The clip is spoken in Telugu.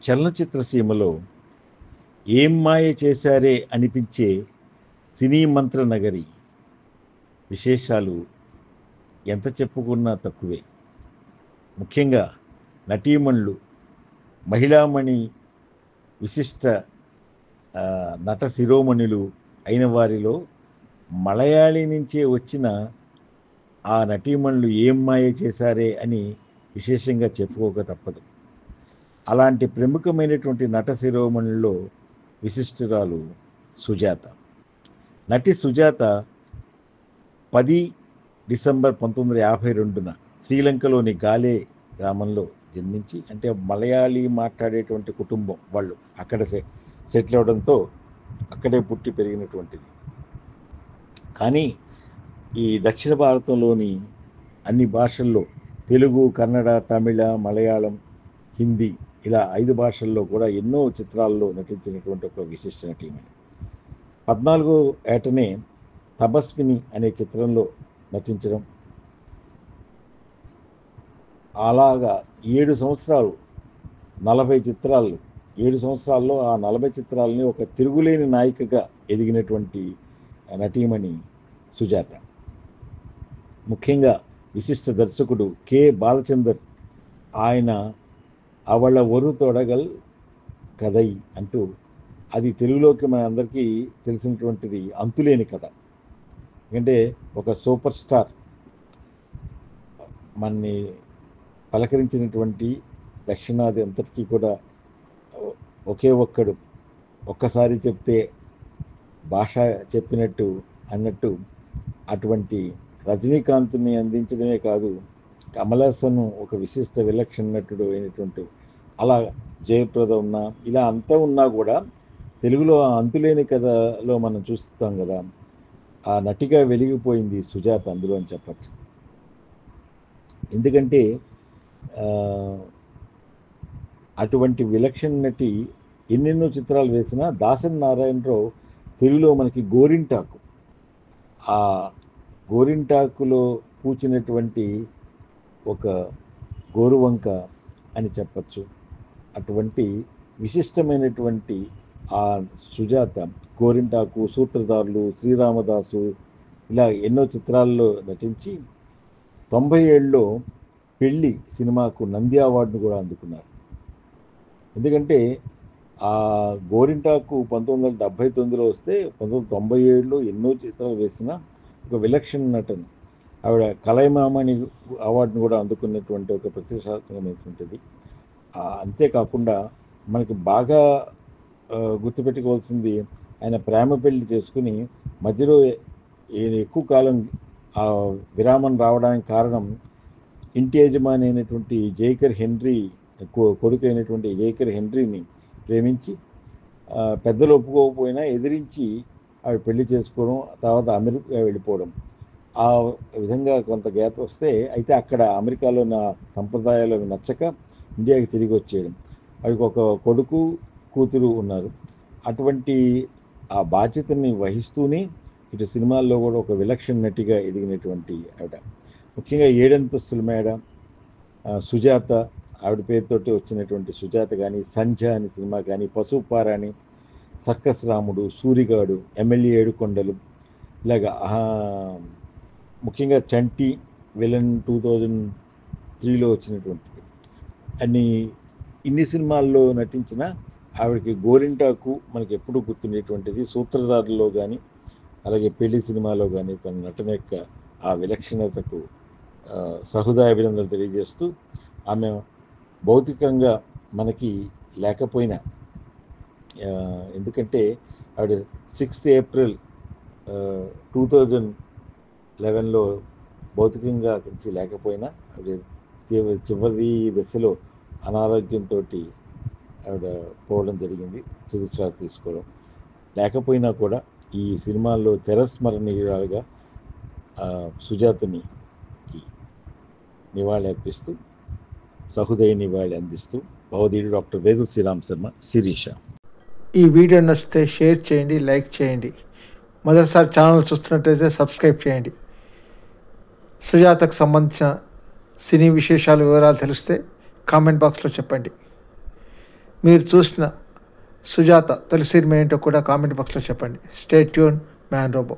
చలనచిత్ర సీమలో ఏం మాయ చేశారే అనిపించే సినీ మంత్ర నగరి విశేషాలు ఎంత చెప్పుకున్నా తక్కువే. ముఖ్యంగా నటీమణులు, మహిళామణి విశిష్ట నట శిరోమణులు అయిన వారిలో మలయాళీ నుంచే వచ్చిన ఆ నటీమణులు ఏం మాయ చేశారే అని విశేషంగా చెప్పుకోక తప్పదు. అలాంటి ప్రముఖమైనటువంటి నట శిరోమణుల్లో విశిష్టురాలు సుజాత. నటి సుజాత 10 డిసెంబర్ 1952న శ్రీలంకలోని గాలే గ్రామంలో జన్మించి, అంటే మలయాళీ మాట్లాడేటువంటి కుటుంబం వాళ్ళు అక్కడ సెటిల్ అవడంతో అక్కడే పుట్టి పెరిగినటువంటిది. కానీ ఈ దక్షిణ భారతంలోని అన్ని భాషల్లో తెలుగు, కన్నడ, తమిళ, మలయాళం, హిందీ ఇలా 5 భాషల్లో కూడా ఎన్నో చిత్రాల్లో నటించినటువంటి ఒక విశిష్ట నటీమణి. 14వ ఏటనే తపస్విని అనే చిత్రంలో నటించడం, అలాగా 7 సంవత్సరాలు 40 చిత్రాలు, 7 సంవత్సరాల్లో ఆ 40 చిత్రాలని ఒక తిరుగులేని నాయికగా ఎదిగినటువంటి నటీమణి సుజాత. ముఖ్యంగా విశిష్ట దర్శకుడు కె బాలచందర్ ఆయన అవళ ఒరు తొడగల్ కథై అంటూ, అది తెలుగులోకి మన అందరికీ తెలిసినటువంటిది అంతులేని కథ. ఎందుకంటే ఒక సూపర్ స్టార్ మనని పలకరించినటువంటి దక్షిణాది అంతటికీ కూడా ఒకే ఒక్కడు, ఒక్కసారి చెప్తే భాష చెప్పినట్టు అన్నట్టు అటువంటి రజనీకాంత్ని అందించడమే కాదు, కమలాసన్ ఒక విశిష్ట విలక్షణ నటుడు అయినటువంటి, అలా జయప్రద ఉన్నా ఇలా అంతా ఉన్నా కూడా తెలుగులో అంతులేని కథలో మనం చూస్తాం కదా, ఆ నటిగా వెలిగిపోయింది సుజాత అందులో అని చెప్పచ్చు. ఎందుకంటే అటువంటి విలక్షణ నటి ఎన్నెన్నో చిత్రాలు వేసినా దాసరి నారాయణరావు తెలుగులో మనకి గోరింటాకు, ఆ గోరింటాకులో పూచినటువంటి ఒక గోరువంక అని చెప్పచ్చు. అటువంటి విశిష్టమైనటువంటి ఆ సుజాత గోరింటాకు, సూత్రధారులు, శ్రీరామదాసు ఇలా ఎన్నో చిత్రాల్లో నటించి 97లో పెళ్ళి సినిమాకు నంది అవార్డును కూడా అందుకున్నారు. ఎందుకంటే ఆ గోరింటాకు 1979లో వస్తే 1997లో ఎన్నో చిత్రాలు వేసిన ఒక విలక్షణ నటన, ఆవిడ కలైమామణి అవార్డును కూడా అందుకున్నటువంటి ఒక ప్రతిష్టాత్మకమైనటువంటిది. అంతేకాకుండా మనకి బాగా గుర్తుపెట్టుకోవాల్సింది, ఆయన ప్రేమ పెళ్లి చేసుకుని మధ్యలో ఎక్కువ కాలం విరామం రావడానికి కారణం ఇంటి యజమాని అయినటువంటి జైకర్ హెన్రీ కొడుకు అయినటువంటి జైకర్ హెన్రీని ప్రేమించి పెద్దలు ఒప్పుకోకపోయినా ఎదిరించి ఆవిడ పెళ్లి చేసుకోవడం, తర్వాత అమెరికా వెళ్ళిపోవడం, ఆ విధంగా కొంత గ్యాప్ వస్తే, అయితే అక్కడ అమెరికాలో నా సంప్రదాయాలు నచ్చక ఇండియాకి తిరిగి వచ్చేయడం. ఆవిడకి ఒక కొడుకు కూతురు ఉన్నారు. అటువంటి ఆ బాధ్యతని వహిస్తూనే ఇటు సినిమాల్లో కూడా ఒక విలక్షణ నటిగా ఎదిగినటువంటి ఆవిడ. ముఖ్యంగా 7 అంతస్తుల మేడ, సుజాత ఆవిడ పేరుతోటి వచ్చినటువంటి సుజాత కానీ, సంధ్య అనే సినిమా కానీ, పశుపారాణి, సర్కస్ రాముడు, సూరిగాడు, ఎమ్మెల్యే ఏడుకొండలు, ఇలాగా ముఖ్యంగా చంటి విలన్ 2003లో వచ్చినటువంటిది. ఇన్ని సినిమాల్లో నటించిన ఆవిడకి గోరింటాకు మనకి ఎప్పుడు గుర్తుండేటువంటిది. సూత్రధారుల్లో కానీ, అలాగే పెళ్లి సినిమాలో కానీ తన నటన యొక్క ఆ విలక్షణతకు సహృదయాభినందనలు తెలియజేస్తూ, ఆమె భౌతికంగా మనకి లేకపోయినా, ఎందుకంటే ఆవిడ 6th ఏప్రిల్ 2011లో భౌతికంగా నుంచి లేకపోయినా ఆవిడ చివరి దశలో అనారోగ్యంతో ఆవిడ పోవడం జరిగింది, తుదిశ్వాస తీసుకోవడం. లేకపోయినా కూడా ఈ సినిమాల్లో తెరస్మరణీయురాలుగా సుజాతని నివాళి అర్పిస్తూ, సహృదయ నివాళి అందిస్తూ భవదీయుడు డాక్టర్ వేదు శ్రీరామ్ శర్మ, శిరీష. ఈ వీడియో నచ్చితే షేర్ చేయండి, లైక్ చేయండి. మొదటిసారి ఛానల్ చూస్తున్నట్టయితే సబ్స్క్రైబ్ చేయండి. సుజాతకు సంబంధించిన సినీ విశేషాలు, వివరాలు తెలిస్తే కామెంట్ బాక్స్లో చెప్పండి. మీరు చూసిన సుజాత తొలి సినిమా ఏంటో కూడా కామెంట్ బాక్స్లో చెప్పండి. Stay tune man robo.